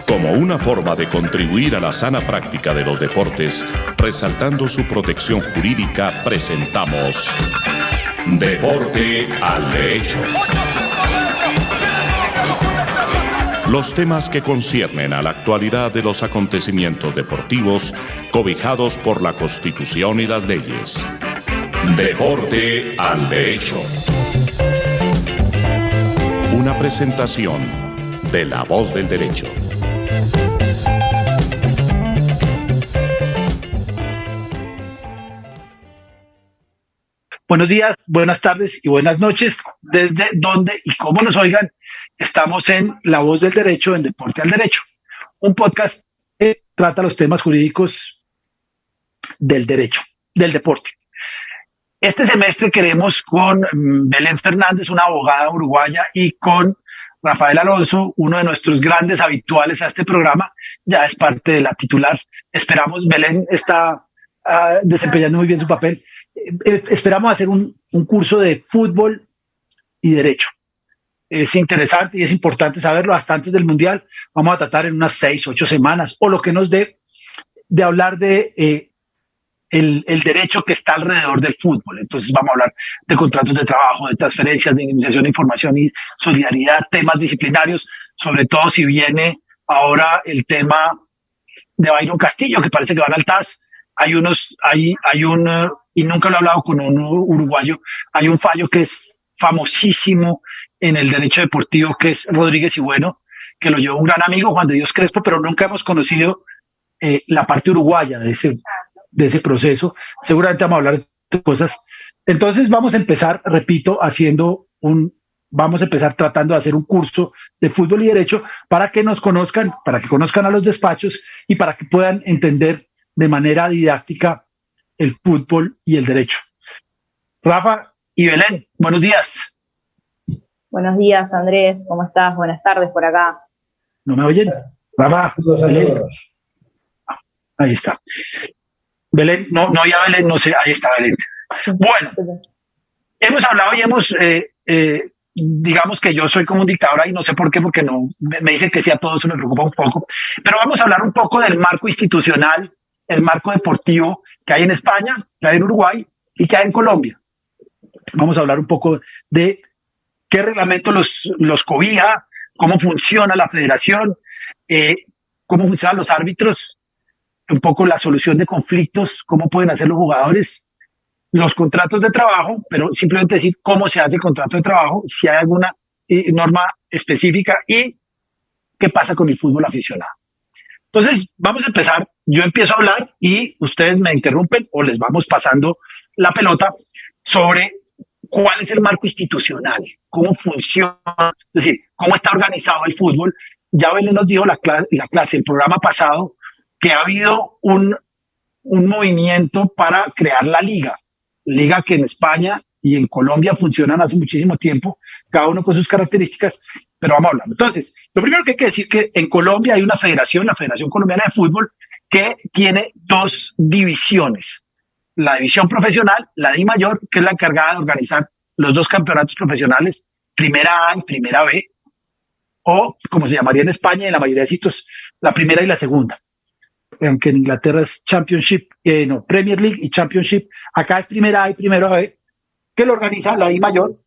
Como una forma de contribuir a la sana práctica de los deportes, resaltando su protección jurídica, presentamos Deporte al Derecho. Los temas que conciernen a la actualidad de los acontecimientos deportivos cobijados por la Constitución y las leyes. Deporte al Derecho. Una presentación de La Voz del Derecho. Buenos días, buenas tardes y buenas noches. Desde donde y cómo nos oigan, estamos en La Voz del Derecho, en Deporte al Derecho, un podcast que trata los temas jurídicos del derecho, del deporte. Este semestre queremos con Belén Fernández, una abogada uruguaya, y con Rafael Alonso, uno de nuestros grandes habituales a este programa, ya es parte de la titular. Esperamos, Belén está desempeñando muy bien su papel. Esperamos hacer un curso de fútbol y derecho. Es interesante y es importante saberlo. Hasta antes del Mundial vamos a tratar en unas 6, 8 semanas, o lo que nos dé, de hablar de el derecho que está alrededor del fútbol. Entonces vamos a hablar de contratos de trabajo, de transferencias, de indemnización de información y solidaridad, temas disciplinarios, sobre todo si viene ahora el tema de Byron Castillo, que parece que van al TAS. Hay y nunca lo he hablado con un uruguayo, hay un fallo que es famosísimo en el derecho deportivo, que es Rodríguez y Bueno, que lo llevó un gran amigo, Juan de Dios Crespo, pero nunca hemos conocido la parte uruguaya de ese proceso. Seguramente vamos a hablar de cosas. Entonces vamos a empezar, repito, vamos a empezar tratando de hacer un curso de fútbol y derecho para que nos conozcan, para que conozcan a los despachos y para que puedan entender de manera didáctica el fútbol y el derecho. Rafa y Belén, buenos días. Buenos días, Andrés, ¿cómo estás? Buenas tardes por acá. ¿No me oyen? Rafa, Belén. Ahí está. Belén, no, ya Belén, no sé, ahí está Belén. Bueno, hemos hablado y digamos que yo soy como un dictador ahí, no sé por qué, porque no, me dicen que sí a todo eso, me preocupa un poco, pero vamos a hablar un poco del marco institucional, el marco deportivo que hay en España, que hay en Uruguay y que hay en Colombia. Vamos a hablar un poco de qué reglamento los cobija, cómo funciona la federación, cómo funcionan los árbitros, un poco la solución de conflictos, cómo pueden hacer los jugadores, los contratos de trabajo, pero simplemente decir cómo se hace el contrato de trabajo, si hay alguna norma específica y qué pasa con el fútbol aficionado. Entonces, vamos a empezar. Yo empiezo a hablar y ustedes me interrumpen o les vamos pasando la pelota sobre cuál es el marco institucional, cómo funciona, es decir, cómo está organizado el fútbol. Ya Belén nos dijo la clase, el programa pasado, que ha habido un movimiento para crear la liga que en España y en Colombia funcionan hace muchísimo tiempo, cada uno con sus características, pero vamos a hablar. Entonces, lo primero que hay que decir que en Colombia hay una federación, la Federación Colombiana de Fútbol, que tiene dos divisiones. La división profesional, la Di Mayor, que es la encargada de organizar los dos campeonatos profesionales, Primera A y Primera B, o como se llamaría en España y en la mayoría de sitios, la primera y la segunda. Aunque en Inglaterra es Championship, Premier League y Championship. Acá es Primera A y Primera B, que lo organiza la Di Mayor.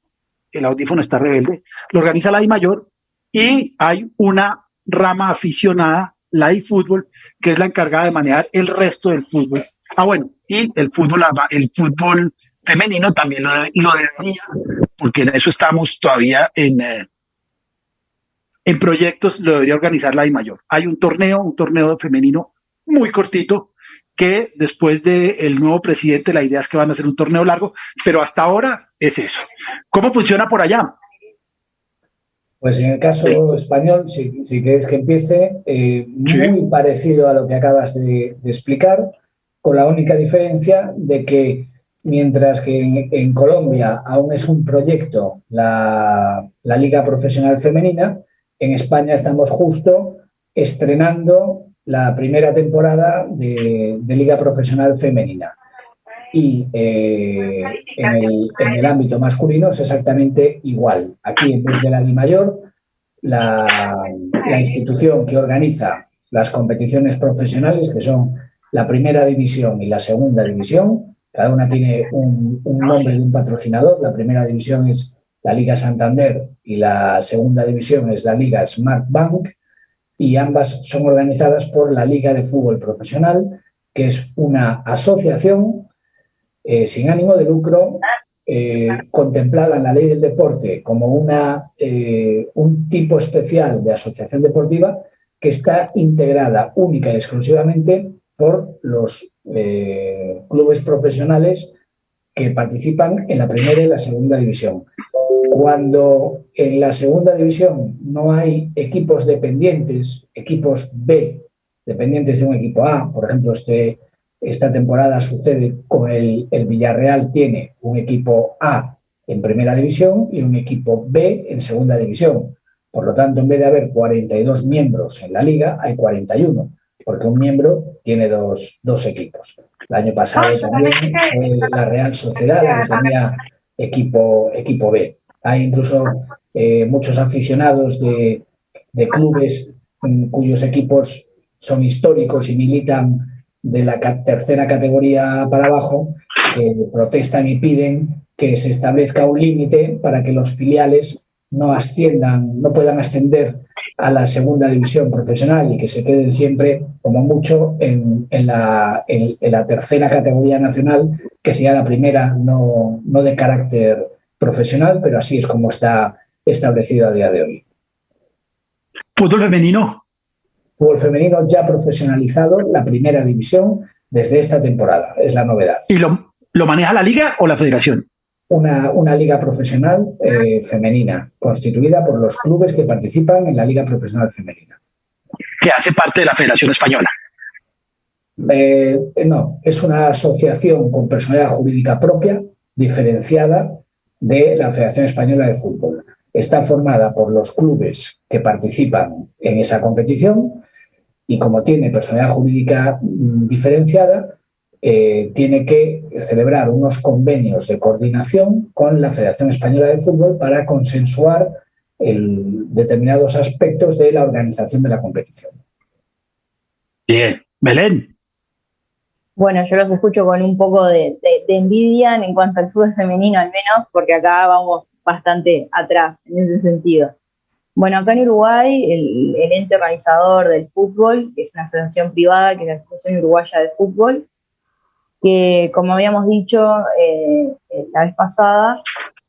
El audífono está rebelde. Lo organiza la Di Mayor y hay una rama aficionada, la Di Fútbol, que es la encargada de manejar el resto del fútbol. Bueno, y el fútbol femenino también lo debería, porque en eso estamos todavía en proyectos, lo debería organizar la Di Mayor. Hay un torneo femenino muy cortito, que después del nuevo presidente la idea es que van a hacer un torneo largo, pero hasta ahora es eso. ¿Cómo funciona por allá? Pues en el caso español, si quieres que empiece, muy parecido a lo que acabas de explicar, con la única diferencia de que mientras que en Colombia aún es un proyecto la Liga Profesional Femenina, en España estamos justo estrenando la primera temporada de Liga Profesional Femenina. Y en el ámbito masculino es exactamente igual. Aquí, en vez de la Di Mayor, la institución que organiza las competiciones profesionales, que son la primera división y la segunda división. Cada una tiene un nombre de un patrocinador. La primera división es la Liga Santander y la segunda división es la Liga Smart Bank, y ambas son organizadas por la Liga de Fútbol Profesional, que es una asociación sin ánimo de lucro, contemplada en la ley del deporte como un tipo especial de asociación deportiva, que está integrada única y exclusivamente por los clubes profesionales que participan en la primera y la segunda división. Cuando en la segunda división no hay equipos dependientes, equipos B dependientes de un equipo A, por ejemplo, esta temporada sucede con el Villarreal, tiene un equipo A en primera división y un equipo B en segunda división. Por lo tanto, en vez de haber 42 miembros en la liga, hay 41, porque un miembro tiene dos equipos. El año pasado también fue la Real Sociedad la que tenía equipo B. Hay incluso muchos aficionados de clubes cuyos equipos son históricos y militan de la tercera categoría para abajo, que protestan y piden que se establezca un límite para que los filiales no puedan ascender a la segunda división profesional y que se queden siempre, como mucho, en la tercera categoría nacional, que sería la primera, no de carácter profesional, pero así es como está establecido a día de hoy. ¿Fútbol femenino? Fútbol femenino ya profesionalizado, la primera división, desde esta temporada, es la novedad. ¿Y lo maneja la liga o la federación? Una liga profesional femenina, constituida por los clubes que participan en la liga profesional femenina. ¿Que hace parte de la Federación Española? No, es una asociación con personalidad jurídica propia, diferenciada de la Federación Española de Fútbol. Está formada por los clubes que participan en esa competición y, como tiene personalidad jurídica diferenciada, tiene que celebrar unos convenios de coordinación con la Federación Española de Fútbol para consensuar determinados aspectos de la organización de la competición. Bien. Belén. Bueno, yo los escucho con un poco de envidia en cuanto al fútbol femenino, al menos, porque acá vamos bastante atrás en ese sentido. Bueno, acá en Uruguay, el ente organizador del fútbol, que es una asociación privada, que es la Asociación Uruguaya de Fútbol, que, como habíamos dicho la vez pasada,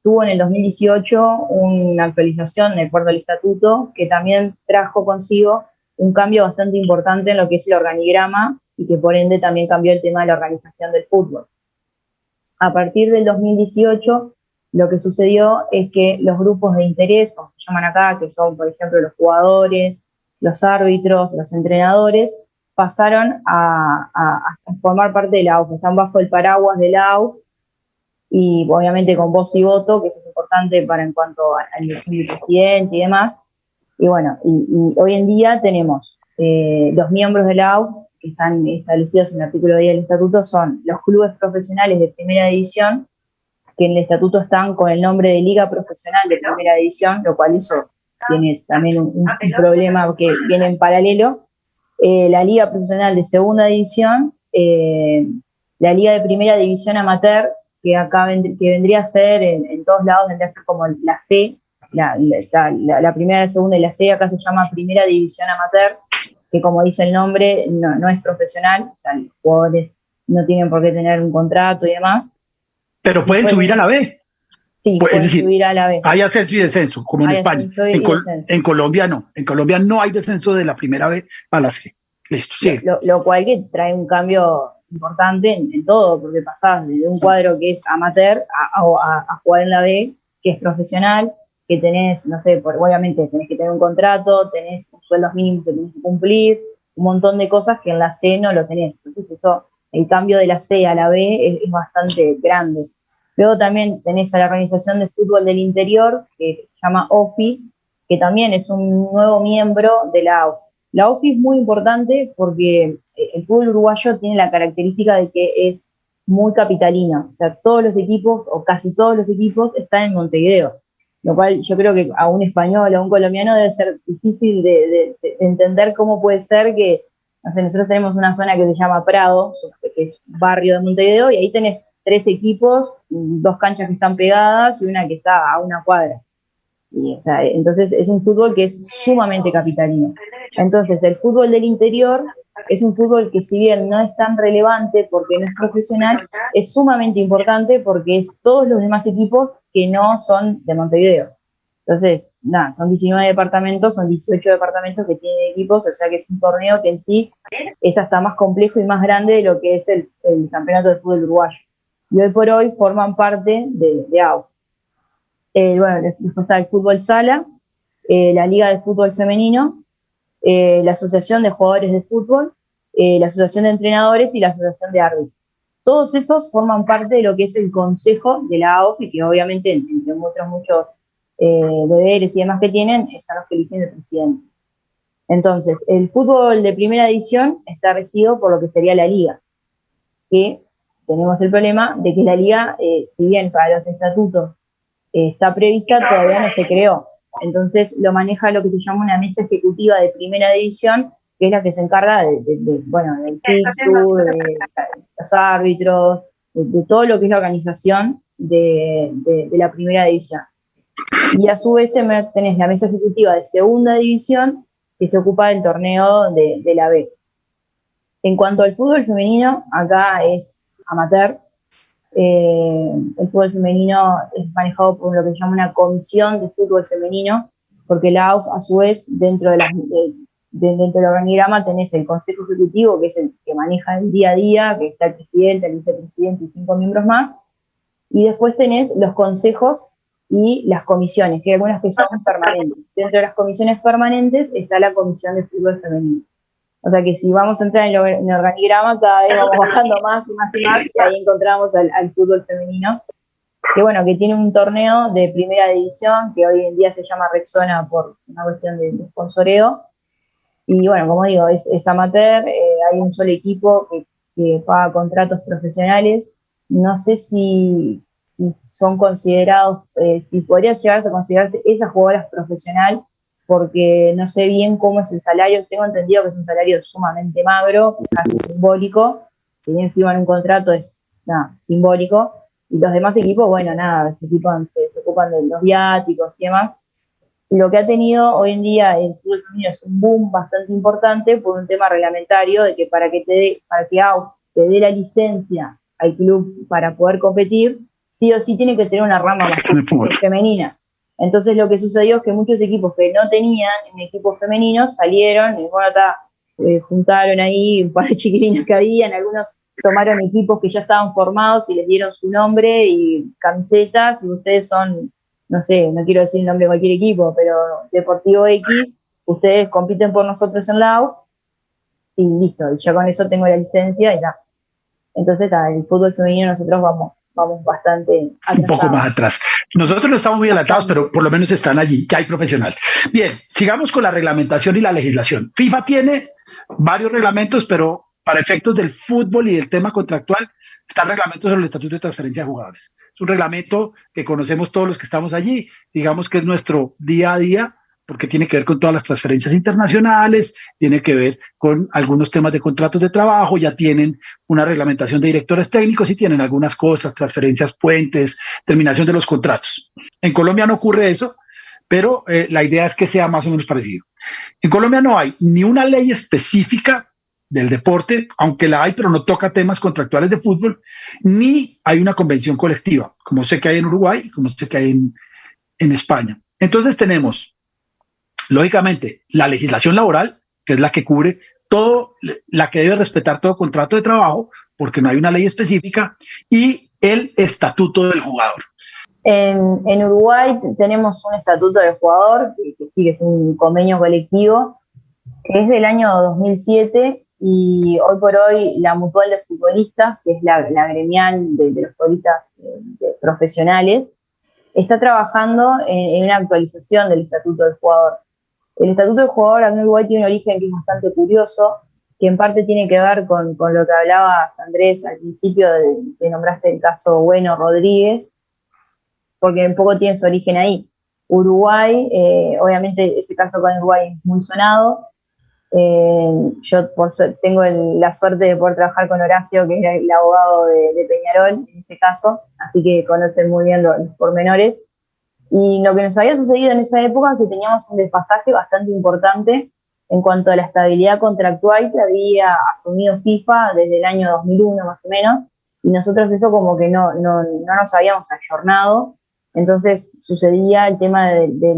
tuvo en el 2018 una actualización de acuerdo al estatuto que también trajo consigo un cambio bastante importante en lo que es el organigrama y que por ende también cambió el tema de la organización del fútbol. A partir del 2018, lo que sucedió es que los grupos de interés, como se llaman acá, que son, por ejemplo, los jugadores, los árbitros, los entrenadores, pasaron a formar parte de la AUF, están bajo el paraguas de la AUF y obviamente con voz y voto, que eso es importante en cuanto a la elección del presidente y demás. Y bueno, y hoy en día tenemos los miembros de la AUF que están establecidos en el artículo 10 del estatuto, son los clubes profesionales de primera división, que en el estatuto están con el nombre de Liga Profesional de Primera División, lo cual eso tiene también un problema que viene en paralelo. La Liga Profesional de Segunda División, la Liga de Primera División Amateur, que acá que vendría a ser, en todos lados, vendría a ser como la C, la primera, la segunda y la C, acá se llama Primera División Amateur, que, como dice el nombre, no es profesional, o sea, los jugadores no tienen por qué tener un contrato y demás. Pero pueden subir a la B. Sí, pueden subir a la B. Hay ascenso y descenso, como en España. En Colombia no. En Colombia no hay descenso de la primera B a la C. Listo, sí. Lo cual que trae un cambio importante en todo, porque pasás de un cuadro que es amateur a jugar en la B, que es profesional, que tenés, no sé, obviamente tenés que tener un contrato, tenés sueldos mínimos que tenés que cumplir, un montón de cosas que en la C no lo tenés. Entonces eso, el cambio de la C a la B es bastante grande. Luego también tenés a la Organización de Fútbol del Interior, que se llama OFI, que también es un nuevo miembro de la AUF. La OFI es muy importante porque el fútbol uruguayo tiene la característica de que es muy capitalino. O sea, todos los equipos, o casi todos los equipos, están en Montevideo. lo cual yo creo que a un español, a un colombiano debe ser difícil de entender cómo puede ser que, no sé, nosotros tenemos una zona que se llama Prado, que es un barrio de Montevideo, y ahí tenés 3 equipos, 2 canchas que están pegadas y una que está a una cuadra. Y, o sea, entonces es un fútbol que es sumamente capitalino. Entonces el fútbol del interior es un fútbol que, si bien no es tan relevante porque no es profesional, es sumamente importante porque es todos los demás equipos que no son de Montevideo. Entonces, nada, son 19 departamentos, son 18 departamentos que tienen equipos, o sea que es un torneo que en sí es hasta más complejo y más grande de lo que es el campeonato de fútbol uruguayo. Y hoy por hoy forman parte de AUF. Bueno, después está el fútbol sala, la Liga de Fútbol Femenino, la Asociación de Jugadores de Fútbol, la Asociación de Entrenadores y la Asociación de Árbitros. Todos esos forman parte de lo que es el consejo de la AOF y que obviamente, entre otros muchos deberes y demás que tienen, son los que eligen el presidente. Entonces, el fútbol de primera división está regido por lo que sería la liga, que tenemos el problema de que la liga, si bien para los estatutos está prevista, todavía no se creó. Entonces lo maneja lo que se llama una mesa ejecutiva de primera división, que es la que se encarga bueno, del fixture, de los árbitros, de todo lo que es la organización de la primera división. Y a su vez tenés la mesa ejecutiva de segunda división, que se ocupa del torneo de la B. En cuanto al fútbol femenino, acá es amateur. El fútbol femenino es manejado por lo que se llama una comisión de fútbol femenino, porque la AUF, a su vez, dentro del organigrama tenés el consejo ejecutivo, que es el que maneja el día a día, que está el presidente, el vicepresidente y 5 miembros más, y después tenés los consejos y las comisiones, que hay algunas que son permanentes. Dentro de las comisiones permanentes está la comisión de fútbol femenino. O sea que si vamos a entrar en el organigrama, cada vez vamos bajando más y más y más, y ahí encontramos al fútbol femenino, que bueno, que tiene un torneo de primera división, que hoy en día se llama Rexona por una cuestión de sponsoreo. Y bueno, como digo, es amateur, hay un solo equipo que paga contratos profesionales. No sé si son considerados, si podría llegarse a considerarse esas jugadoras profesional, porque no sé bien cómo es el salario. Tengo entendido que es un salario sumamente magro, casi simbólico. Si bien firman un contrato, es simbólico. Y los demás equipos, bueno, nada, se ocupan de los viáticos y demás. Lo que ha tenido hoy en día el fútbol femenino es un boom bastante importante por un tema reglamentario, de que para que AUF te dé la licencia al club para poder competir, sí o sí tiene que tener una rama femenina. Entonces lo que sucedió es que muchos equipos que no tenían un equipo femenino salieron, y bueno, juntaron ahí un par de chiquilinos que habían, algunos tomaron equipos que ya estaban formados y les dieron su nombre y camisetas, y ustedes son, no sé, no quiero decir el nombre de cualquier equipo, pero Deportivo X, ustedes compiten por nosotros en la AUF, y listo, y ya con eso tengo la licencia y ya. Entonces, el fútbol femenino nosotros vamos bastante atrasados. Un poco más atrás. Nosotros no estamos muy adelantados, pero por lo menos están allí, ya hay profesional. Bien, sigamos con la reglamentación y la legislación. FIFA tiene varios reglamentos, pero para efectos del fútbol y del tema contractual, está el reglamento sobre el estatuto de transferencia de jugadores. Es un reglamento que conocemos todos los que estamos allí, digamos que es nuestro día a día, porque tiene que ver con todas las transferencias internacionales, tiene que ver con algunos temas de contratos de trabajo, ya tienen una reglamentación de directores técnicos y tienen algunas cosas, transferencias, puentes, terminación de los contratos. En Colombia no ocurre eso, pero la idea es que sea más o menos parecido. En Colombia no hay ni una ley específica del deporte, aunque la hay, pero no toca temas contractuales de fútbol, ni hay una convención colectiva, como sé que hay en Uruguay, como sé que hay en España. Entonces tenemos, lógicamente, la legislación laboral, que es la que cubre todo, la que debe respetar todo contrato de trabajo, porque no hay una ley específica, y el estatuto del jugador. En Uruguay tenemos un estatuto del jugador, que sí que es un convenio colectivo, que es del año 2007, y hoy por hoy la Mutual de Futbolistas, que es la gremial de los futbolistas profesionales, está trabajando en una actualización del estatuto del jugador. El estatuto del jugador en Uruguay tiene un origen que es bastante curioso, que en parte tiene que ver con lo que hablabas, Andrés, al principio de nombraste el caso Bueno Rodríguez, porque un poco tiene su origen ahí. Uruguay, obviamente ese caso con Uruguay es muy sonado. Yo tengo la suerte de poder trabajar con Horacio, que era el abogado de Peñarol en ese caso, así que conocen muy bien los pormenores. Y lo que nos había sucedido en esa época es que teníamos un desfasaje bastante importante en cuanto a la estabilidad contractual que había asumido FIFA desde el año 2001 más o menos, y nosotros eso como que no nos habíamos ayornado. Entonces sucedía el tema de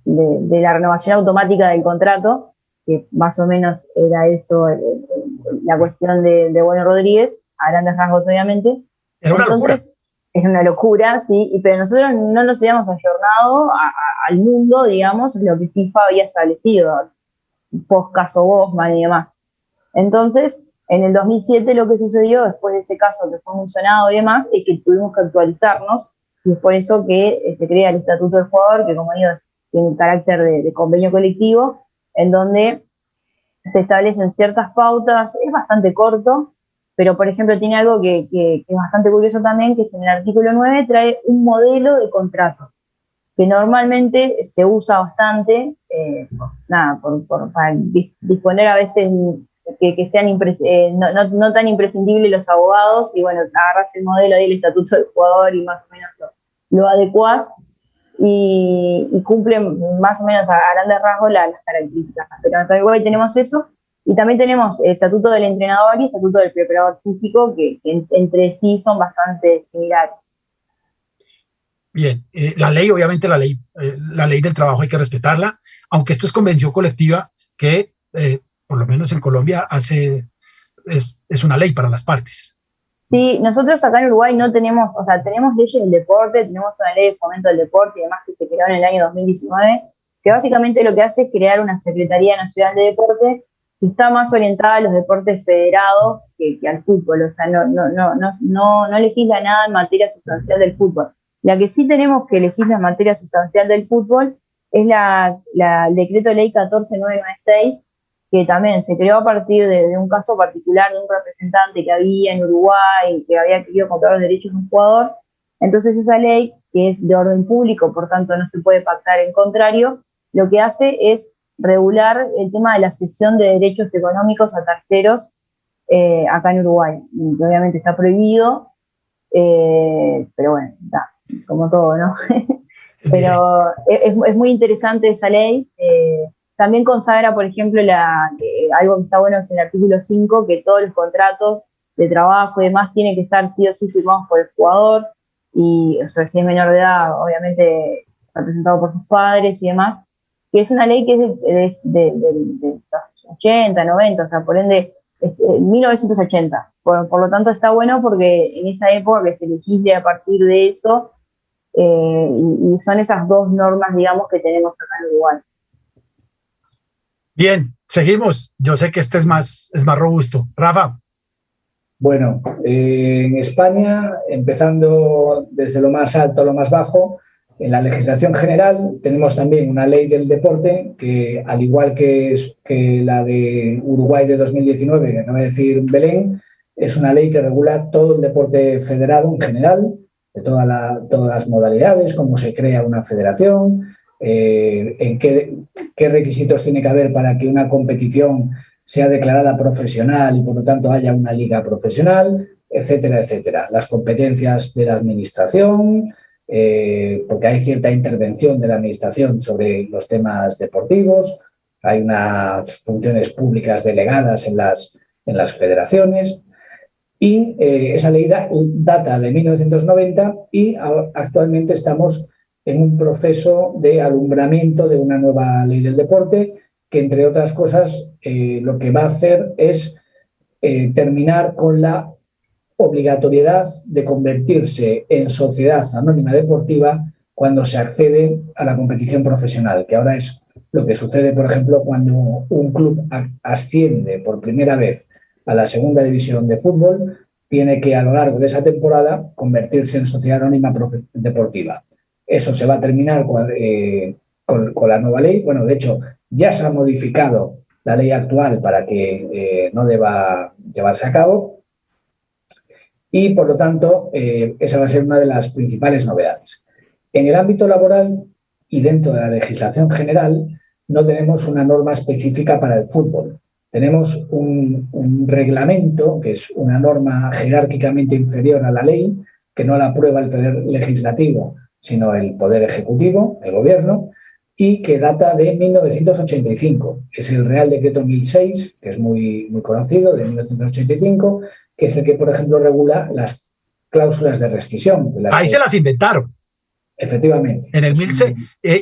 la renovación automática del contrato, que más o menos era eso, la cuestión de Bueno Rodríguez, a grandes rasgos obviamente. Era una locura. Es una locura, sí, pero nosotros no nos habíamos ayornado al mundo, digamos, lo que FIFA había establecido, post caso Bosman y demás. Entonces, en el 2007 lo que sucedió, después de ese caso que fue mencionado y demás, es que tuvimos que actualizarnos, y es por eso que se crea el Estatuto del Jugador, que como digo, tiene un carácter de convenio colectivo, en donde se establecen ciertas pautas. Es bastante corto, pero por ejemplo tiene algo que es bastante curioso también, que es en el artículo 9 trae un modelo de contrato, que normalmente se usa bastante, para disponer a veces que sean no tan imprescindibles los abogados, y bueno, agarras el modelo del Estatuto del Jugador y más o menos lo adecuás, y cumplen más o menos a grandes rasgos las características. Pero en Uruguay tenemos eso, y también tenemos el Estatuto del Entrenador y el Estatuto del Preparador Físico, que entre sí son bastante similares. Bien, la ley, obviamente la ley del trabajo hay que respetarla, aunque esto es convención colectiva que, por lo menos en Colombia, es una ley para las partes. Sí, nosotros acá en Uruguay no tenemos, o sea, tenemos leyes del deporte, tenemos una ley de fomento del deporte y demás que se creó en el año 2019, que básicamente lo que hace es crear una Secretaría Nacional de Deporte que está más orientada a los deportes federados que al fútbol. O sea, no legisla nada en materia sustancial del fútbol. La que sí tenemos que legislar en materia sustancial del fútbol es el decreto de ley 14996, que también se creó a partir de un caso particular de un representante que había en Uruguay que había querido comprar los derechos de un jugador. Entonces esa ley, que es de orden público, por tanto no se puede pactar en contrario, lo que hace es regular el tema de la cesión de derechos económicos a terceros acá en Uruguay, que obviamente está prohibido, pero bueno, como todo, ¿no? Pero es muy interesante esa ley. También consagra, por ejemplo, algo que está bueno es el artículo 5, que todos los contratos de trabajo y demás tienen que estar sí o sí firmados por el jugador, y o sea, si es menor de edad, obviamente representado por sus padres y demás, que es una ley que es de los 80, 90, o sea, por ende, 1980. Por lo tanto, está bueno porque en esa época que se legisle a partir de eso, y son esas dos normas, digamos, que tenemos acá en Uruguay. Bien, seguimos. Yo sé que este es más robusto. Rafa. Bueno, en España, empezando desde lo más alto a lo más bajo, en la legislación general tenemos también una ley del deporte que, al igual que la de Uruguay de 2019, que no voy a decir Belén, es una ley que regula todo el deporte federado en general, de todas las modalidades, cómo se crea una federación, en qué requisitos tiene que haber para que una competición sea declarada profesional y por lo tanto haya una liga profesional, etcétera, etcétera. Las competencias de la administración, porque hay cierta intervención de la administración sobre los temas deportivos, hay unas funciones públicas delegadas en las federaciones, y esa ley data de 1990 y actualmente estamos en un proceso de alumbramiento de una nueva ley del deporte que, entre otras cosas, lo que va a hacer es terminar con la obligatoriedad de convertirse en sociedad anónima deportiva cuando se accede a la competición profesional, que ahora es lo que sucede, por ejemplo, cuando un club asciende por primera vez a la segunda división de fútbol, tiene que a lo largo de esa temporada convertirse en sociedad anónima deportiva. Eso se va a terminar con la nueva ley. Bueno, de hecho, ya se ha modificado la ley actual para que no deba llevarse a cabo, y por lo tanto esa va a ser una de las principales novedades. En el ámbito laboral y dentro de la legislación general no tenemos una norma específica para el fútbol. Tenemos un reglamento, que es una norma jerárquicamente inferior a la ley, que no la aprueba el Poder Legislativo, sino el Poder Ejecutivo, el Gobierno, y que data de 1985. Es el Real Decreto 1006, que es muy conocido, de 1985, que es el que, por ejemplo, regula las cláusulas de rescisión. Ahí se las inventaron. Efectivamente. En el 1006,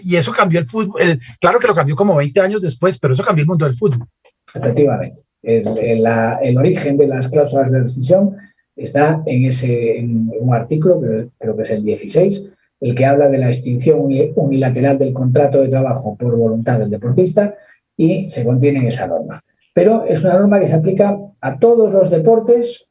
y eso cambió el fútbol. Claro que lo cambió como 20 años después, pero eso cambió el mundo del fútbol. Efectivamente. El origen de las cláusulas de rescisión está en un artículo, que creo que es el 16, el que habla de la extinción unilateral del contrato de trabajo por voluntad del deportista, y se contiene en esa norma. Pero es una norma que se aplica a todos los deportes,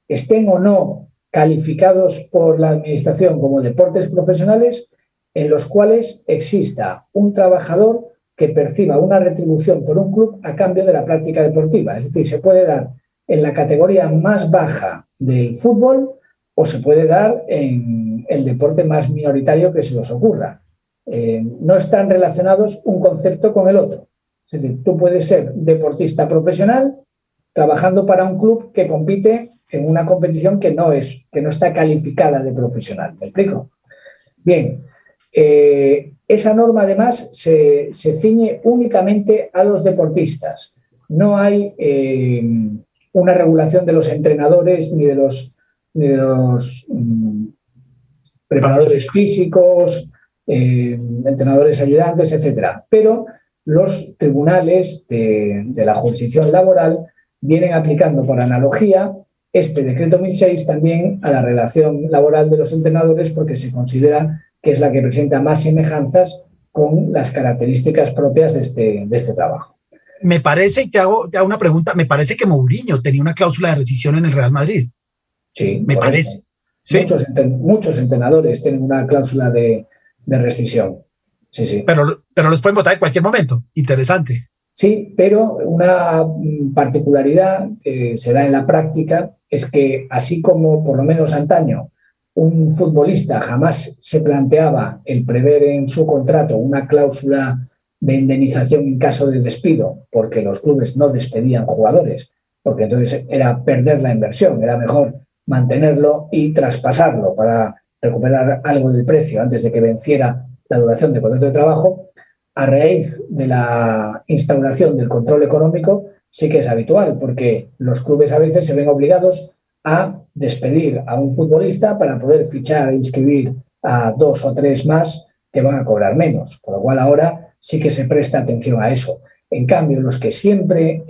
estén o no calificados por la Administración como deportes profesionales, en los cuales exista un trabajador que perciba una retribución por un club a cambio de la práctica deportiva. Es decir, se puede dar en la categoría más baja del fútbol o se puede dar en el deporte más minoritario que se os ocurra. No están relacionados un concepto con el otro. Es decir, tú puedes ser deportista profesional trabajando para un club que compite en una competición que no está calificada de profesional. ¿Me explico? Bien, esa norma además se ciñe únicamente a los deportistas. No hay una regulación de los entrenadores ni de los preparadores físicos, entrenadores ayudantes, etcétera. Pero los tribunales de la jurisdicción laboral vienen aplicando por analogía este decreto 1006 también a la relación laboral de los entrenadores, porque se considera que es la que presenta más semejanzas con las características propias de este trabajo. Me parece, te hago una pregunta, me parece que Mourinho tenía una cláusula de rescisión en el Real Madrid. Sí, me parece. ¿Sí? Muchos entrenadores tienen una cláusula de rescisión. Sí, sí. Pero los pueden votar en cualquier momento. Interesante. Sí, pero una particularidad que se da en la práctica es que, así como por lo menos antaño un futbolista jamás se planteaba el prever en su contrato una cláusula de indemnización en caso de despido, porque los clubes no despedían jugadores, porque entonces era perder la inversión, era mejor mantenerlo y traspasarlo para recuperar algo del precio antes de que venciera la duración del contrato de trabajo. A raíz de la instauración del control económico sí que es habitual, porque los clubes a veces se ven obligados a despedir a un futbolista para poder fichar e inscribir a 2 o 3 más que van a cobrar menos, con lo cual ahora sí que se presta atención a eso. En cambio, los que siempre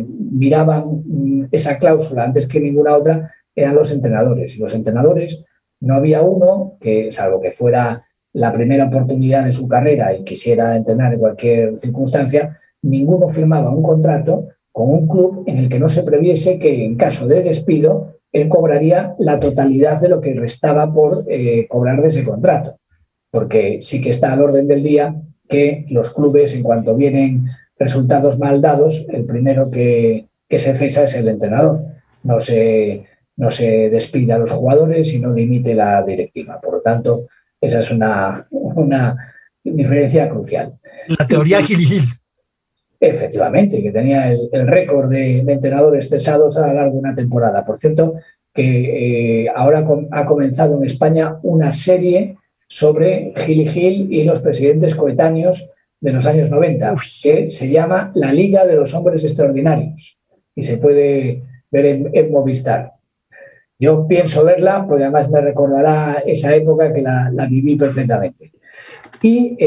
miraban esa cláusula antes que ninguna otra eran los entrenadores, y los entrenadores no había uno que, salvo que fuera la primera oportunidad de su carrera y quisiera entrenar en cualquier circunstancia, ninguno firmaba un contrato con un club en el que no se previese que en caso de despido él cobraría la totalidad de lo que restaba por cobrar de ese contrato. Porque sí que está al orden del día que los clubes, en cuanto vienen resultados mal dados, el primero que se cesa es el entrenador. No se despide a los jugadores y no dimite la directiva. Por lo tanto, esa es una diferencia crucial. La teoría Gil. Efectivamente, que tenía el récord de entrenadores cesados a lo largo de una temporada. Por cierto, que ahora ha comenzado en España una serie sobre Gil y Gil y los presidentes coetáneos de los años 90, que se llama La Liga de los Hombres Extraordinarios y se puede ver en Movistar. Yo pienso verla porque además me recordará esa época que la viví perfectamente. Y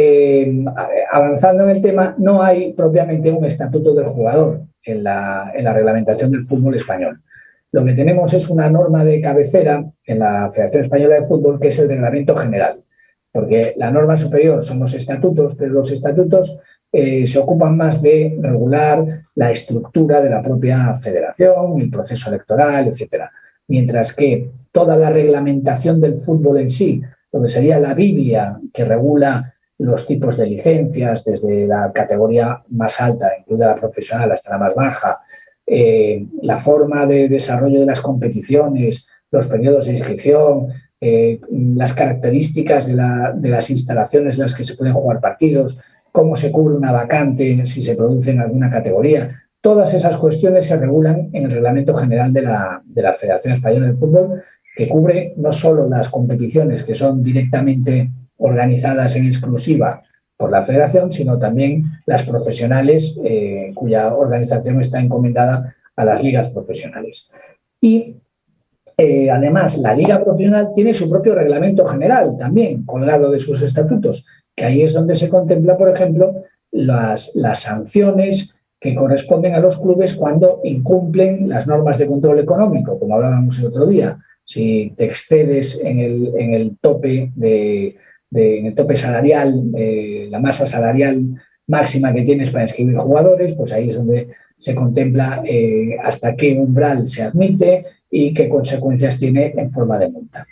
avanzando en el tema, no hay propiamente un estatuto del jugador en la reglamentación del fútbol español. Lo que tenemos es una norma de cabecera en la Federación Española de Fútbol, que es el Reglamento General, porque la norma superior son los estatutos, pero los estatutos se ocupan más de regular la estructura de la propia federación, el proceso electoral, etcétera. Mientras que toda la reglamentación del fútbol en sí, lo que sería la Biblia que regula los tipos de licencias, desde la categoría más alta, incluida la profesional, hasta la más baja, la forma de desarrollo de las competiciones, los periodos de inscripción, las características de las instalaciones en las que se pueden jugar partidos, cómo se cubre una vacante si se produce en alguna categoría. Todas esas cuestiones se regulan en el Reglamento General de la Federación Española de Fútbol, que cubre no solo las competiciones que son directamente organizadas en exclusiva por la Federación, sino también las profesionales, cuya organización está encomendada a las ligas profesionales. Y además, la Liga Profesional tiene su propio reglamento general también, colgado de sus estatutos, que ahí es donde se contempla, por ejemplo, las sanciones que corresponden a los clubes cuando incumplen las normas de control económico, como hablábamos el otro día. Si te excedes en el tope en el tope salarial, la masa salarial máxima que tienes para inscribir jugadores, pues ahí es donde se contempla hasta qué umbral se admite y qué consecuencias tiene en forma de multa.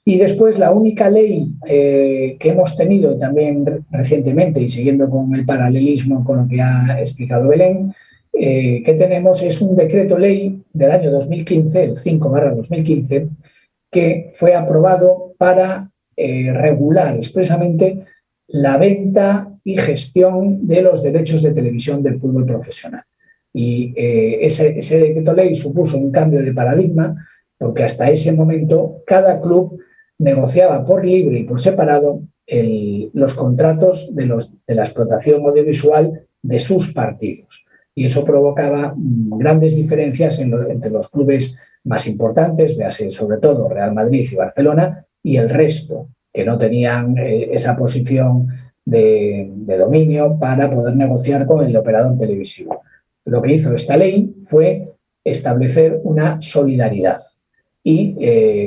Y después la única ley que hemos tenido también recientemente, y siguiendo con el paralelismo con lo que ha explicado Belén, que tenemos es un decreto ley del año 2015, el 5/2015, que fue aprobado para regular expresamente la venta y gestión de los derechos de televisión del fútbol profesional. Y ese decreto ley supuso un cambio de paradigma, porque hasta ese momento cada club negociaba por libre y por separado los contratos de la explotación audiovisual de sus partidos. Y eso provocaba grandes diferencias entre los clubes más importantes, véase sobre todo Real Madrid y Barcelona, y el resto, que no tenían esa posición de dominio para poder negociar con el operador televisivo. Lo que hizo esta ley fue establecer una solidaridad y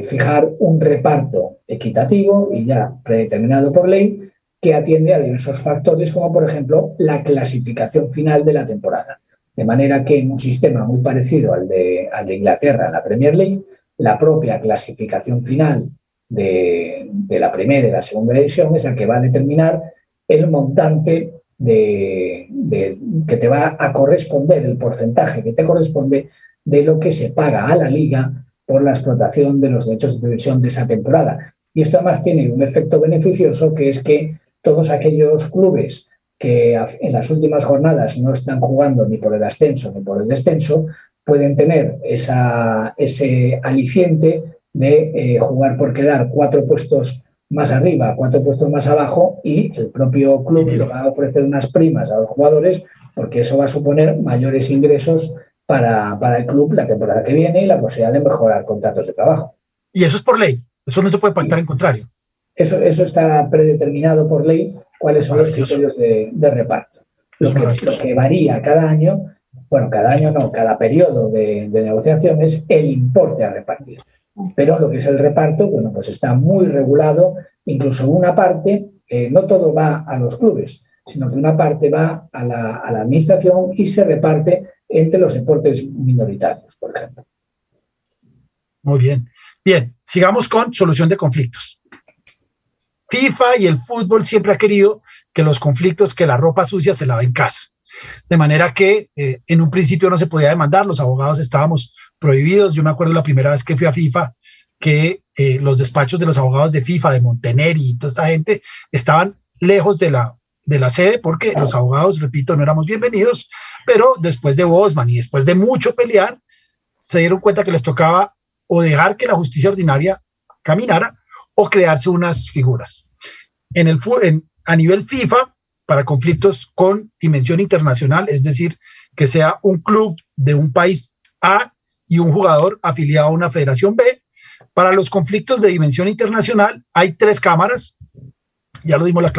fijar un reparto equitativo y ya predeterminado por ley que atiende a diversos factores, como por ejemplo la clasificación final de la temporada. De manera que en un sistema muy parecido al de Inglaterra, la Premier League, la propia clasificación final de la primera y la segunda división es la que va a determinar el montante que te va a corresponder, el porcentaje que te corresponde de lo que se paga a la liga por la explotación de los derechos de televisión de esa temporada. Y esto además tiene un efecto beneficioso, que es que todos aquellos clubes que en las últimas jornadas no están jugando ni por el ascenso ni por el descenso, pueden tener ese aliciente de jugar por quedar 4 puestos más arriba, 4 puestos más abajo, y el propio club le va a ofrecer unas primas a los jugadores, porque eso va a suponer mayores ingresos para el club la temporada que viene y la posibilidad de mejorar contratos de trabajo. Y eso es por ley, eso no se puede pactar en contrario. Eso está predeterminado por ley, cuáles son los criterios de reparto. Lo que varía cada año, bueno, cada año no, cada periodo de negociación es el importe a repartir. Pero lo que es el reparto, bueno, pues está muy regulado, incluso una parte, no todo va a los clubes, sino que una parte va a la administración y se reparte entre los deportes minoritarios, por ejemplo. Muy bien. Bien, sigamos con solución de conflictos. FIFA y el fútbol siempre ha querido que los conflictos, que la ropa sucia se lave en casa. De manera que en un principio no se podía demandar, los abogados estábamos prohibidos. Yo me acuerdo la primera vez que fui a FIFA, que los despachos de los abogados de FIFA, de Montenegri y toda esta gente estaban lejos de la sede, porque los abogados, repito, no éramos bienvenidos, pero después de Bosman y después de mucho pelear, se dieron cuenta que les tocaba o dejar que la justicia ordinaria caminara o crearse unas figuras. A nivel FIFA, para conflictos con dimensión internacional, es decir, que sea un club de un país A y un jugador afiliado a una federación B. Para los conflictos de dimensión internacional hay 3 cámaras, ya lo dimos el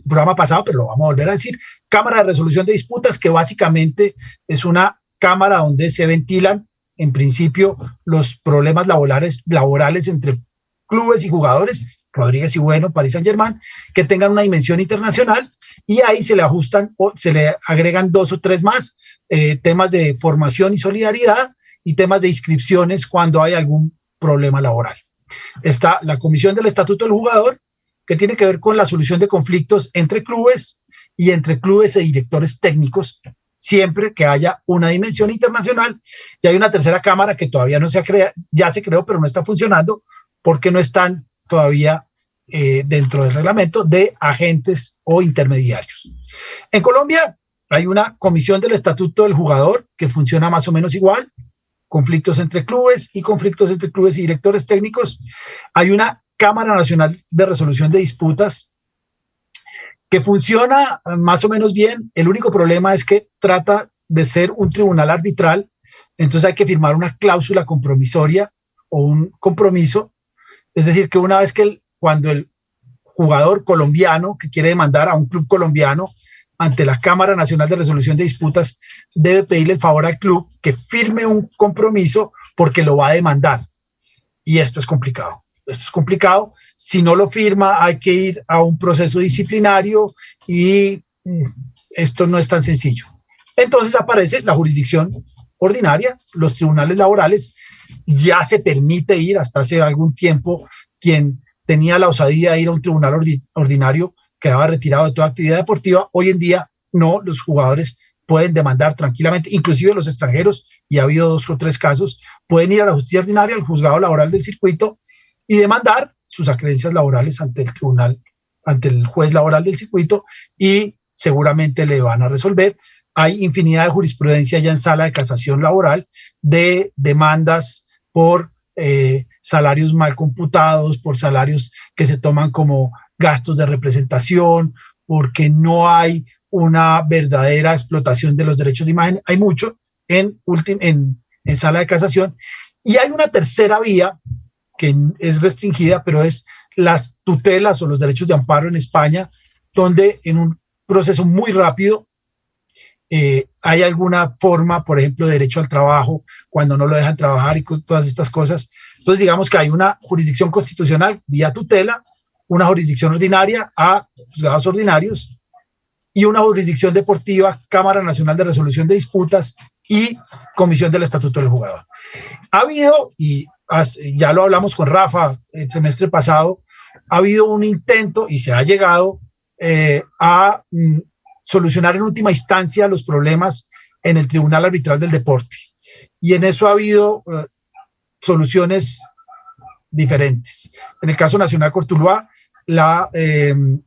programa pasado, pero lo vamos a volver a decir. Cámara de resolución de disputas, que básicamente es una cámara donde se ventilan, en principio, los problemas laborales entre clubes y jugadores, Rodríguez y Bueno, Paris Saint-Germain, que tengan una dimensión internacional, y ahí se le ajustan o se le agregan 2 o 3 más, temas de formación y solidaridad y temas de inscripciones cuando hay algún problema laboral. Está la Comisión del Estatuto del Jugador, que tiene que ver con la solución de conflictos entre clubes y entre clubes e directores técnicos, siempre que haya una dimensión internacional. Y hay una tercera cámara que todavía no se crea, ya se creó, pero no está funcionando, porque no están todavía dentro del reglamento de agentes o intermediarios. En Colombia hay una comisión del estatuto del jugador que funciona más o menos igual, conflictos entre clubes y conflictos entre clubes y directores técnicos. Hay una Cámara Nacional de Resolución de Disputas que funciona más o menos bien. El único problema es que trata de ser un tribunal arbitral, entonces hay que firmar una cláusula compromisoria o un compromiso, es decir, que una vez que cuando el jugador colombiano que quiere demandar a un club colombiano ante la Cámara Nacional de Resolución de Disputas, debe pedirle el favor al club que firme un compromiso porque lo va a demandar. Y esto es complicado. Esto es complicado. Si no lo firma, hay que ir a un proceso disciplinario y esto no es tan sencillo. Entonces aparece la jurisdicción ordinaria, los tribunales laborales. Ya se permite ir, hasta hace algún tiempo, quien tenía la osadía de ir a un tribunal ordinario quedaba retirado de toda actividad deportiva. Hoy en día no, los jugadores pueden demandar tranquilamente, inclusive los extranjeros, y ha habido 2 o 3 casos, pueden ir a la justicia ordinaria, al juzgado laboral del circuito, y demandar sus acreencias laborales ante el tribunal, ante el juez laboral del circuito, y seguramente le van a resolver. Hay infinidad de jurisprudencia ya en sala de casación laboral de demandas por salarios mal computados, por salarios que se toman como gastos de representación, porque no hay una verdadera explotación de los derechos de imagen. Hay mucho en sala de casación. Y hay una tercera vía que es restringida, pero es las tutelas o los derechos de amparo en España, donde en un proceso muy rápido hay alguna forma, por ejemplo, de derecho al trabajo, cuando no lo dejan trabajar y todas estas cosas. Entonces, digamos que hay una jurisdicción constitucional vía tutela, una jurisdicción ordinaria a juzgados ordinarios y una jurisdicción deportiva, Cámara Nacional de Resolución de Disputas y Comisión del Estatuto del Jugador. Ha habido, y ya lo hablamos con Rafa el semestre pasado, ha habido un intento y se ha llegado a solucionar en última instancia los problemas en el Tribunal Arbitral del Deporte. Y en eso ha habido soluciones diferentes. En el caso Nacional Cortuluá, el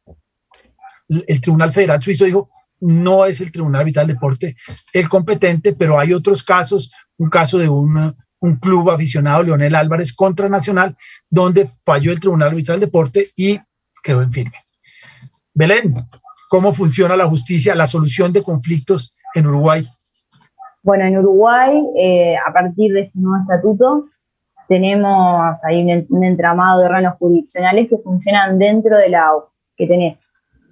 Tribunal Federal Suizo dijo, no es el Tribunal Arbitral del Deporte el competente, pero hay otros casos, un caso de un club aficionado, Leonel Álvarez, contra Nacional, donde falló el Tribunal Arbitral del Deporte y quedó en firme. Belén, ¿cómo funciona la justicia, la solución de conflictos en Uruguay? Bueno, en Uruguay, a partir de este nuevo estatuto, tenemos ahí un entramado de órganos jurisdiccionales que funcionan dentro de la AUF, que tenés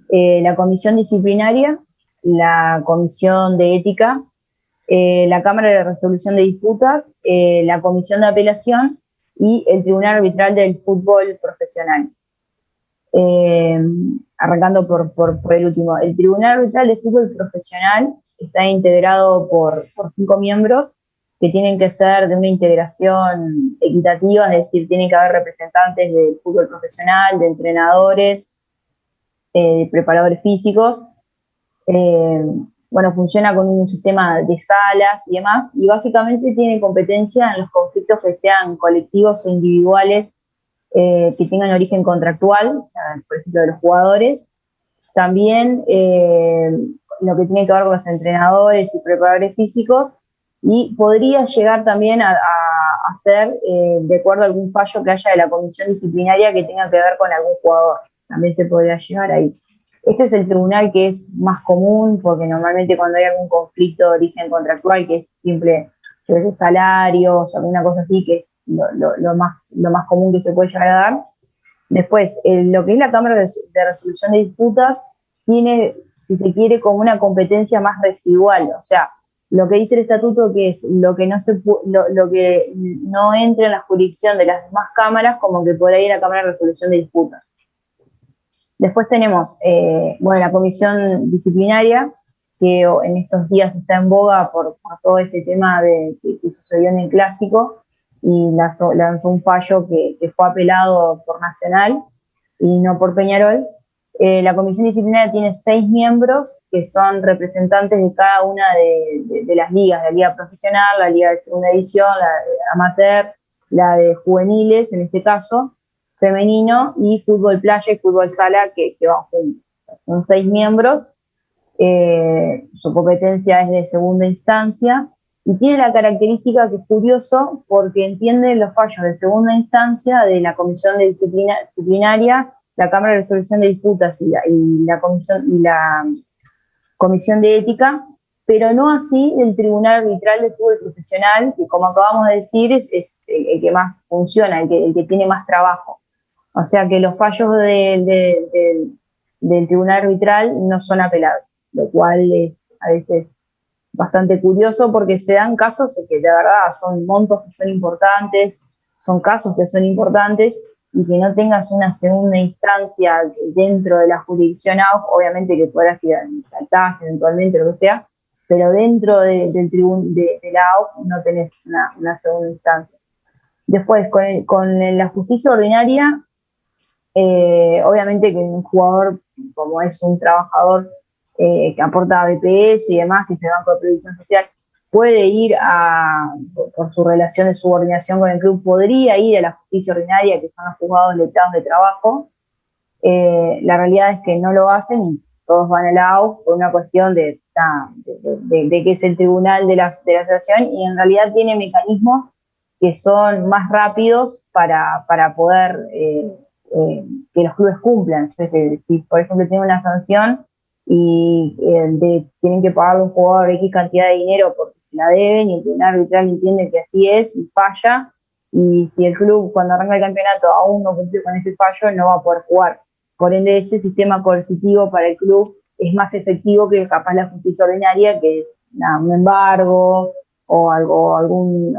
la comisión disciplinaria, la comisión de ética, la Cámara de Resolución de Disputas, la comisión de apelación y el Tribunal Arbitral del Fútbol Profesional. Arrancando por el último, el Tribunal Arbitral del Fútbol Profesional está integrado por 5 miembros que tienen que ser de una integración equitativa, es decir, tienen que haber representantes del fútbol profesional, de entrenadores, preparadores físicos. Bueno, funciona con un sistema de salas y demás, y básicamente tiene competencia en los conflictos que sean colectivos o individuales que tengan origen contractual, o sea, por ejemplo, de los jugadores. También lo que tiene que ver con los entrenadores y preparadores físicos, y podría llegar también a ser de acuerdo a algún fallo que haya de la comisión disciplinaria que tenga que ver con algún jugador. También se podría llegar ahí. Este es el tribunal que es más común, porque normalmente cuando hay algún conflicto de origen contractual, que es simple de salarios, alguna cosa así, que es lo más común que se puede llegar a dar. Después, lo que es la Cámara de Resolución de Disputas tiene, si se quiere, como una competencia más residual, o sea, lo que dice el estatuto, que es lo que no entra en la jurisdicción de las demás cámaras, como que por ahí la Cámara de Resolución de Disputas. Después tenemos, la comisión disciplinaria, que en estos días está en boga por todo este tema que sucedió en el Clásico, y lanzó un fallo que fue apelado por Nacional y no por Peñarol. La comisión disciplinaria tiene 6 miembros que son representantes de cada una de las ligas, la liga profesional, la liga de segunda división, la amateur, la de juveniles, en este caso, femenino, y fútbol playa y fútbol sala que van juntos. Son 6 miembros, su competencia es de segunda instancia y tiene la característica que es curioso porque entiende los fallos de segunda instancia de la Comisión de Disciplinaria, la Cámara de Resolución de Disputas y la Comisión de Ética, pero no así el Tribunal Arbitral de Fútbol Profesional, que como acabamos de decir es el que más funciona, el que tiene más trabajo. O sea que los fallos del Tribunal Arbitral no son apelables, lo cual es a veces bastante curioso porque se dan casos que de verdad son montos que son importantes, son casos que son importantes, y que no tengas una segunda instancia dentro de la jurisdicción AUF, obviamente que podrás ir a saltarse eventualmente, lo que sea, pero dentro de la AUF no tenés una segunda instancia. Después, con la justicia ordinaria, obviamente que un jugador, como es un trabajador que aporta a BPS y demás, que se banca de previsión social, puede ir por su relación de subordinación con el club, podría ir a la justicia ordinaria, que son los juzgados letrados de trabajo. La realidad es que no lo hacen y todos van a la AUF por una cuestión de que es el tribunal de la asociación, y en realidad tiene mecanismos que son más rápidos para poder que los clubes cumplan. Entonces, si por ejemplo tienen una sanción y tienen que pagarle a un jugador X cantidad de dinero porque se la deben, y el tribunal arbitral entiende que así es y falla, y si el club cuando arranca el campeonato aún no cumple con ese fallo, no va a poder jugar. Por ende, ese sistema coercitivo para el club es más efectivo que capaz la justicia ordinaria, que es un embargo o algún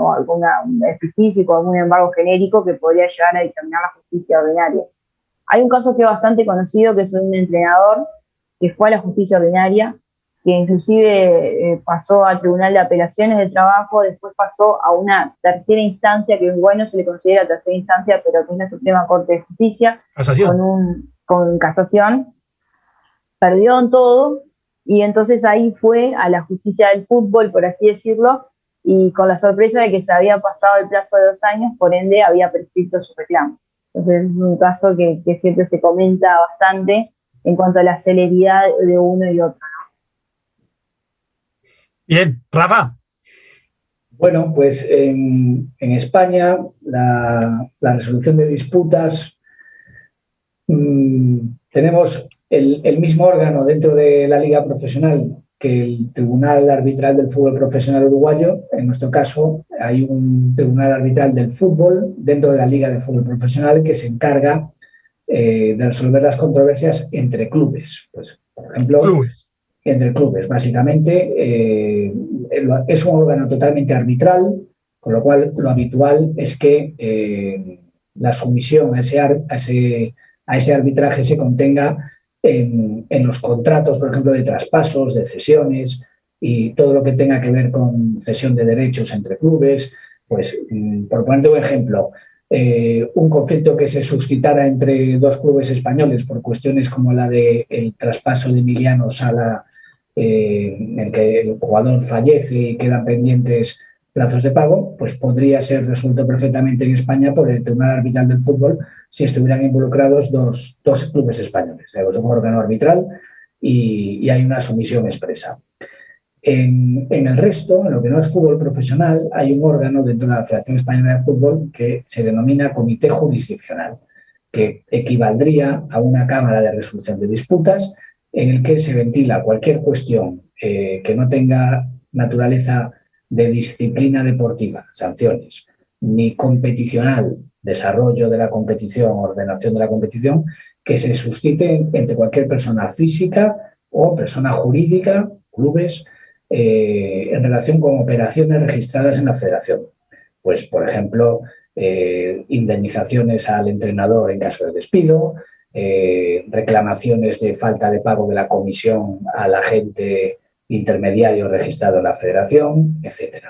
específico, algún embargo genérico que podría llegar a dictaminar la justicia ordinaria. Hay un caso que es bastante conocido, que es un entrenador que fue a la justicia ordinaria, que inclusive pasó al Tribunal de Apelaciones del Trabajo, después pasó a una tercera instancia, que igual no se le considera tercera instancia, pero que es la Suprema Corte de Justicia, con casación. Perdió en todo, y entonces ahí fue a la justicia del fútbol, por así decirlo, y con la sorpresa de que se había pasado el plazo de 2 años, por ende había prescrito su reclamo. Entonces es un caso que siempre se comenta bastante en cuanto a la celeridad de uno y otro, ¿no? Bien, Rafa. Bueno, pues en España la resolución de disputas, tenemos el mismo órgano dentro de la liga profesional que el Tribunal Arbitral del Fútbol Profesional Uruguayo. En nuestro caso hay un Tribunal Arbitral del Fútbol dentro de la Liga de Fútbol Profesional que se encarga de resolver las controversias entre clubes. Pues, por ejemplo, entre clubes, básicamente. Es un órgano totalmente arbitral, con lo cual lo habitual es que la sumisión a ese arbitraje se contenga en los contratos, por ejemplo, de traspasos, de cesiones y todo lo que tenga que ver con cesión de derechos entre clubes. Pues, por ponerte un ejemplo, un conflicto que se suscitara entre 2 clubes españoles por cuestiones como la del traspaso de Emiliano Sala, en el que el jugador fallece y quedan pendientes plazos de pago, pues podría ser resuelto perfectamente en España por el Tribunal Arbitral del Fútbol si estuvieran involucrados dos clubes españoles. Es un órgano arbitral y hay una sumisión expresa. En el resto, en lo que no es fútbol profesional, hay un órgano dentro de la Federación Española de Fútbol que se denomina Comité Jurisdiccional, que equivaldría a una cámara de resolución de disputas en el que se ventila cualquier cuestión que no tenga naturaleza de disciplina deportiva, sanciones, ni competicional, desarrollo de la competición, ordenación de la competición, que se suscite entre cualquier persona física o persona jurídica, clubes, en relación con operaciones registradas en la federación. Pues, por ejemplo, indemnizaciones al entrenador en caso de despido, reclamaciones de falta de pago de la comisión al agente intermediario registrado en la federación, etc.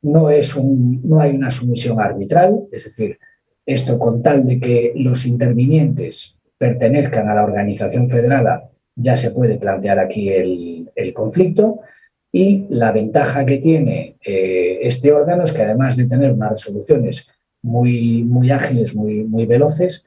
No hay una sumisión arbitral, es decir, esto con tal de que los intervinientes pertenezcan a la organización federada, ya se puede plantear aquí el conflicto, Y la ventaja que tiene este órgano es que, además de tener unas resoluciones muy ágiles, muy veloces,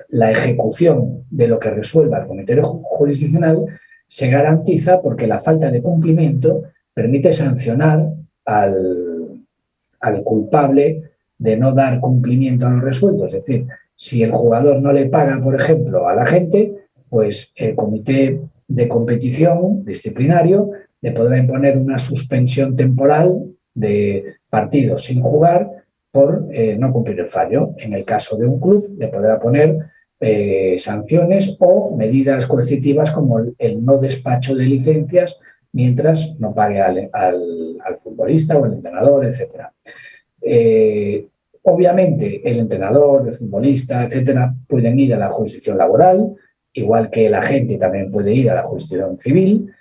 la ejecución de lo que resuelva el comité jurisdiccional se garantiza porque la falta de cumplimiento permite sancionar al culpable de no dar cumplimiento a lo resuelto. Es decir, si el jugador no le paga, por ejemplo, a la gente, pues el comité de competición disciplinario le podrá imponer una suspensión temporal de partidos sin jugar por no cumplir el fallo. En el caso de un club, le podrá poner sanciones o medidas coercitivas como el no despacho de licencias mientras no pague al futbolista o al entrenador, etc. Obviamente, el entrenador, el futbolista, etcétera, pueden ir a la jurisdicción laboral, igual que el agente también puede ir a la jurisdicción civil.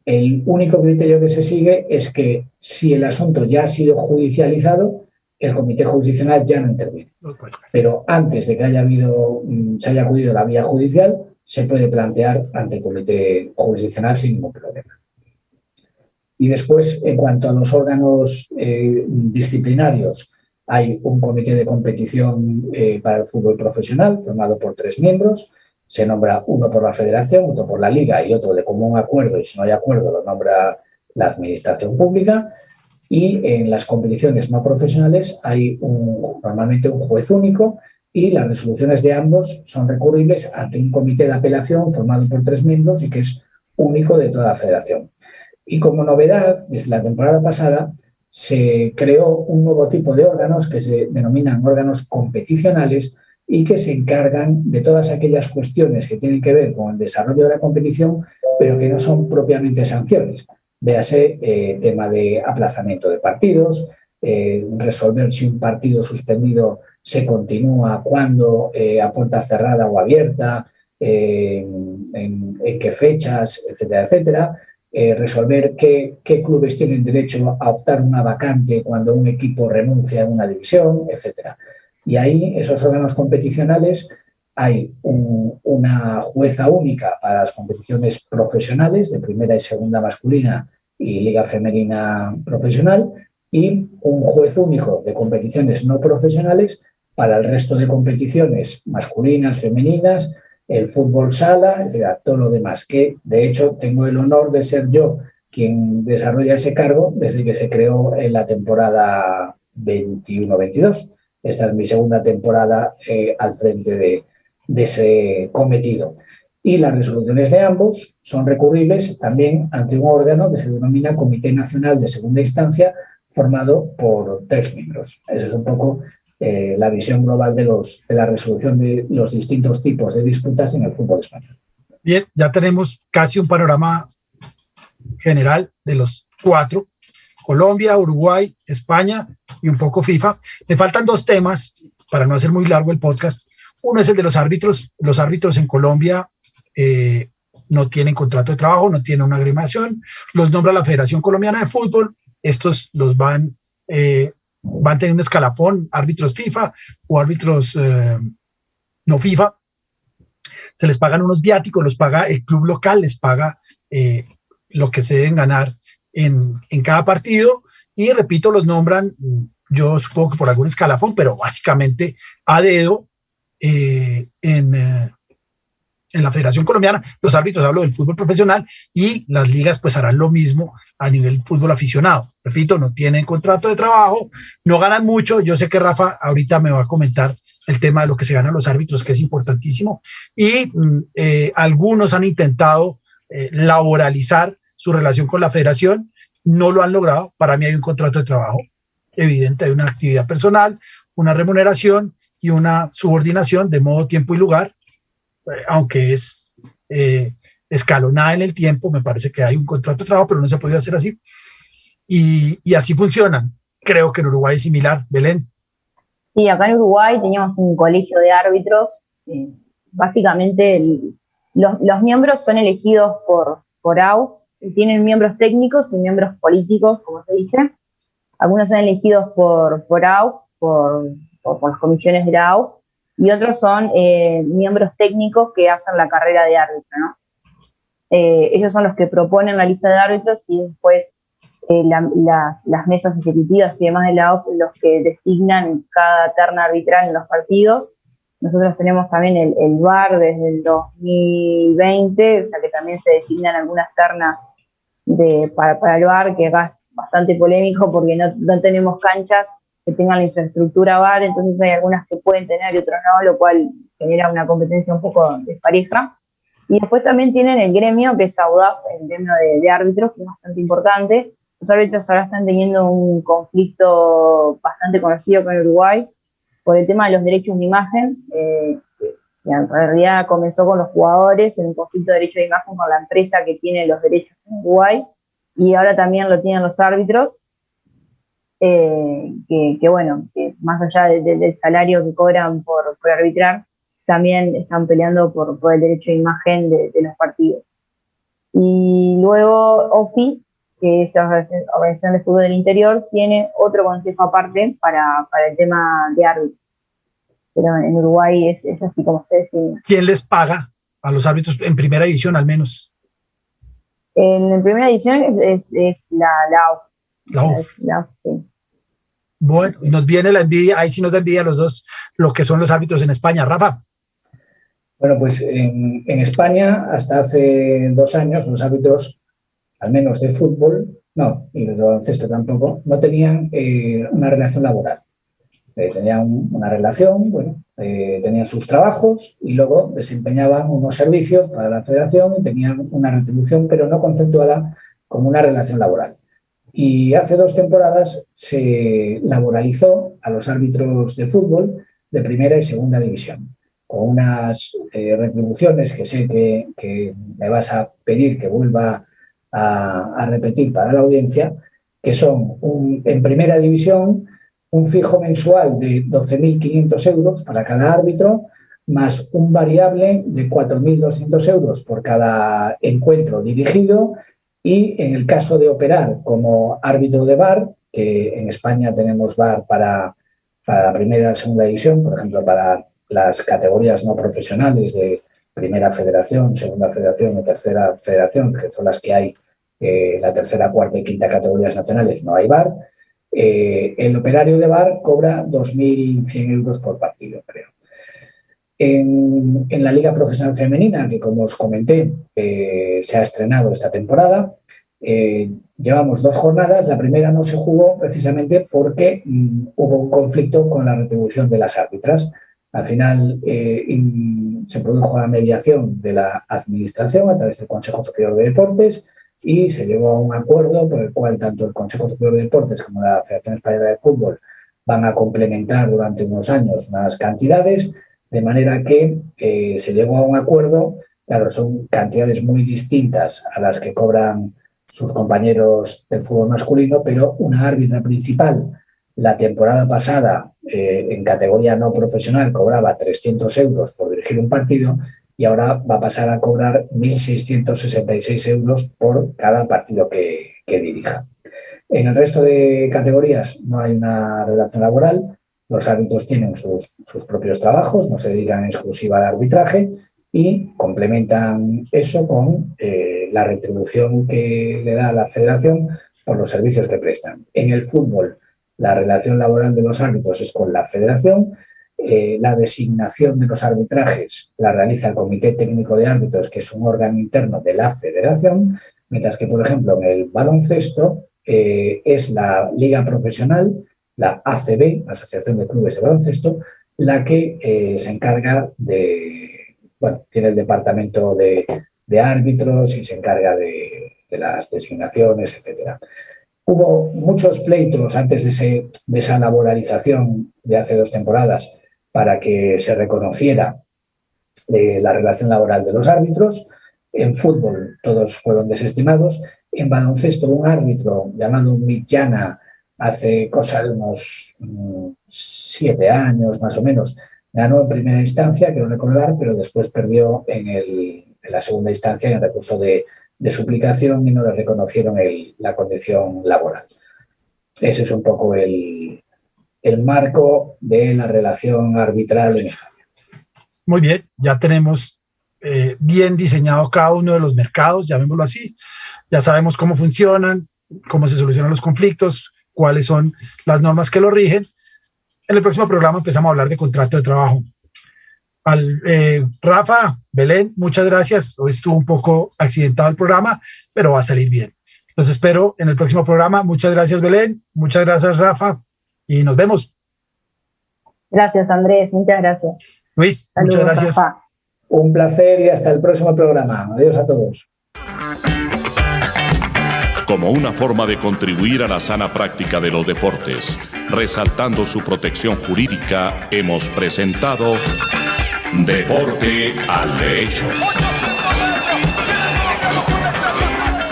El único criterio que se sigue es que si el asunto ya ha sido judicializado, el comité jurisdiccional ya no interviene. Pero antes de que se haya acudido a la vía judicial, se puede plantear ante el comité jurisdiccional sin ningún problema. Y después, en cuanto a los órganos disciplinarios, hay un comité de competición para el fútbol profesional formado por 3 miembros. Se nombra uno por la federación, otro por la liga y otro de común acuerdo, y si no hay acuerdo lo nombra la administración pública. Y en las competiciones no profesionales hay normalmente un juez único, y las resoluciones de ambos son recurribles ante un comité de apelación formado por 3 miembros y que es único de toda la federación. Y como novedad, desde la temporada pasada se creó un nuevo tipo de órganos que se denominan órganos competicionales y que se encargan de todas aquellas cuestiones que tienen que ver con el desarrollo de la competición, pero que no son propiamente sanciones. Véase tema de aplazamiento de partidos, resolver si un partido suspendido se continúa, cuándo, a puerta cerrada o abierta, en qué fechas, etcétera, etcétera. Resolver qué clubes tienen derecho a optar una vacante cuando un equipo renuncia a una división, etcétera. Y ahí, esos órganos competicionales, hay una jueza única para las competiciones profesionales de primera y segunda masculina y liga femenina profesional, y un juez único de competiciones no profesionales para el resto de competiciones masculinas, femeninas, el fútbol sala, etcétera, todo lo demás, que de hecho tengo el honor de ser yo quien desarrolla ese cargo desde que se creó en la temporada 21-22. Esta es mi segunda temporada al frente de ese cometido. Y las resoluciones de ambos son recurribles también ante un órgano que se denomina Comité Nacional de Segunda Instancia, formado por 3 miembros. Esa es un poco la visión global de la resolución de los distintos tipos de disputas en el fútbol español. Bien, ya tenemos casi un panorama general de los 4: Colombia, Uruguay, España y un poco FIFA. Me faltan 2 temas para no hacer muy largo el podcast. Uno es el de los árbitros. Los árbitros en Colombia no tienen contrato de trabajo, no tienen una agremiación, los nombra la Federación Colombiana de Fútbol. Estos los van teniendo un escalafón, árbitros FIFA o árbitros no FIFA. Se les pagan unos viáticos, los paga el club local, les paga lo que se deben ganar en cada partido, y repito, los nombran, yo supongo que por algún escalafón, pero básicamente a dedo en la Federación Colombiana. Los árbitros, hablo del fútbol profesional, y las ligas pues harán lo mismo a nivel fútbol aficionado. Repito, no tienen contrato de trabajo, no ganan mucho. Yo sé que Rafa ahorita me va a comentar el tema de lo que se ganan los árbitros, que es importantísimo, y algunos han intentado laboralizar su relación con la federación, no lo han logrado. Para mí hay un contrato de trabajo evidente, hay una actividad personal, una remuneración y una subordinación de modo, tiempo y lugar, aunque es escalonada en el tiempo. Me parece que hay un contrato de trabajo, pero no se ha podido hacer así, y así funcionan. Creo que en Uruguay es similar. Belén. Sí, acá en Uruguay teníamos un colegio de árbitros. Básicamente los miembros son elegidos por AU, tienen miembros técnicos y miembros políticos, como se dice. Algunos son elegidos por AU, por las comisiones de la AU, y otros son miembros técnicos que hacen la carrera de árbitro, ¿no? ellos son los que proponen la lista de árbitros y después las mesas ejecutivas y demás de la OF los que designan cada terna arbitral en los partidos. Nosotros tenemos también el VAR desde el 2020, o sea que también se designan algunas ternas para el VAR, que acá es bastante polémico porque no tenemos canchas que tengan la infraestructura VAR, entonces hay algunas que pueden tener y otras no, lo cual genera una competencia un poco despareja. Y después también tienen el gremio, que es AUDAF, el gremio de árbitros, que es bastante importante. Los árbitros ahora están teniendo un conflicto bastante conocido con Uruguay por el tema de los derechos de imagen, que en realidad comenzó con los jugadores en un conflicto de derecho de imagen con la empresa que tiene los derechos en Uruguay, y ahora también lo tienen los árbitros, que más allá del salario que cobran por arbitrar, también están peleando por el derecho de imagen de los partidos. Y luego OFI, que es la Organización de Fútbol del Interior, tiene otro consejo aparte para el tema de árbitros. Pero en Uruguay es así como se designa. ¿Quién les paga a los árbitros en primera división al menos? En primera división es la AUF. La UF. La UF, sí. Bueno, y nos viene la envidia, ahí sí nos da envidia a los dos, lo que son los árbitros en España. Rafa. Bueno, pues en España hasta hace 2 años los árbitros, al menos de fútbol, no, y de baloncesto tampoco, no tenían una relación laboral. Tenían una relación, tenían sus trabajos y luego desempeñaban unos servicios para la federación y tenían una retribución, pero no conceptuada como una relación laboral. Y hace 2 temporadas se laboralizó a los árbitros de fútbol de primera y segunda división, con unas retribuciones que sé que me vas a pedir que vuelva a repetir para la audiencia, que son en primera división un fijo mensual de 12.500 euros para cada árbitro, más un variable de 4.200 euros por cada encuentro dirigido, y en el caso de operar como árbitro de VAR, que en España tenemos VAR para la primera y segunda división, por ejemplo, para las categorías no profesionales de primera federación, segunda federación o tercera federación, que son las que hay, la tercera, cuarta y quinta categorías nacionales, no hay VAR. El operario de VAR cobra 2.100 euros por partido, creo. En la Liga Profesional Femenina, que como os comenté, se ha estrenado esta temporada, llevamos 2 jornadas. La primera no se jugó precisamente porque hubo un conflicto con la retribución de las árbitras. Al final se produjo la mediación de la administración a través del Consejo Superior de Deportes y se llegó a un acuerdo por el cual tanto el Consejo Superior de Deportes como la Federación Española de Fútbol van a complementar durante unos años unas cantidades, de manera que se llegó a un acuerdo. Claro, son cantidades muy distintas a las que cobran sus compañeros del fútbol masculino, pero una árbitra principal la temporada pasada en categoría no profesional cobraba 300 euros por dirigir un partido y ahora va a pasar a cobrar 1.666 euros por cada partido que dirija. En el resto de categorías no hay una relación laboral, los árbitros tienen sus propios trabajos, no se dedican en exclusiva al arbitraje y complementan eso con la retribución que le da la federación por los servicios que prestan. En el fútbol, la relación laboral de los árbitros es con la federación. La designación de los arbitrajes la realiza el Comité Técnico de Árbitros, que es un órgano interno de la federación, mientras que, por ejemplo, en el baloncesto es la Liga Profesional, la ACB, la Asociación de Clubes de Baloncesto, la que se encarga tiene el departamento de árbitros y se encarga de las designaciones, etcétera. Hubo muchos pleitos antes de esa laboralización de hace 2 temporadas para que se reconociera la relación laboral de los árbitros. En fútbol todos fueron desestimados. En baloncesto un árbitro llamado Mitjana hace cosa de unos 7 años más o menos ganó en primera instancia, quiero recordar, pero después perdió en la segunda instancia en el recurso de suplicación y no le reconocieron la condición laboral. Ese es un poco el marco de la relación arbitral en España. Muy bien, ya tenemos bien diseñado cada uno de los mercados, llamémoslo así. Ya sabemos cómo funcionan, cómo se solucionan los conflictos, cuáles son las normas que lo rigen. En el próximo programa empezamos a hablar de contrato de trabajo. Rafa, Belén, muchas gracias. Hoy estuvo un poco accidentado el programa, pero va a salir bien. Los espero en el próximo programa. Muchas gracias, Belén. Muchas gracias, Rafa. Y nos vemos. Gracias, Andrés. Muchas gracias. Luis, Saludos, muchas gracias. Rafa. Un placer y hasta el próximo programa. Adiós a todos. Como una forma de contribuir a la sana práctica de los deportes, resaltando su protección jurídica, hemos presentado Deporte al Derecho.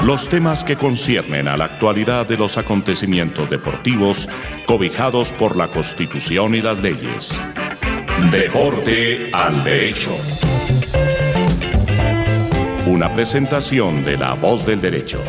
Los temas que conciernen a la actualidad de los acontecimientos deportivos cobijados por la Constitución y las leyes. Deporte al Derecho. Una presentación de La Voz del Derecho.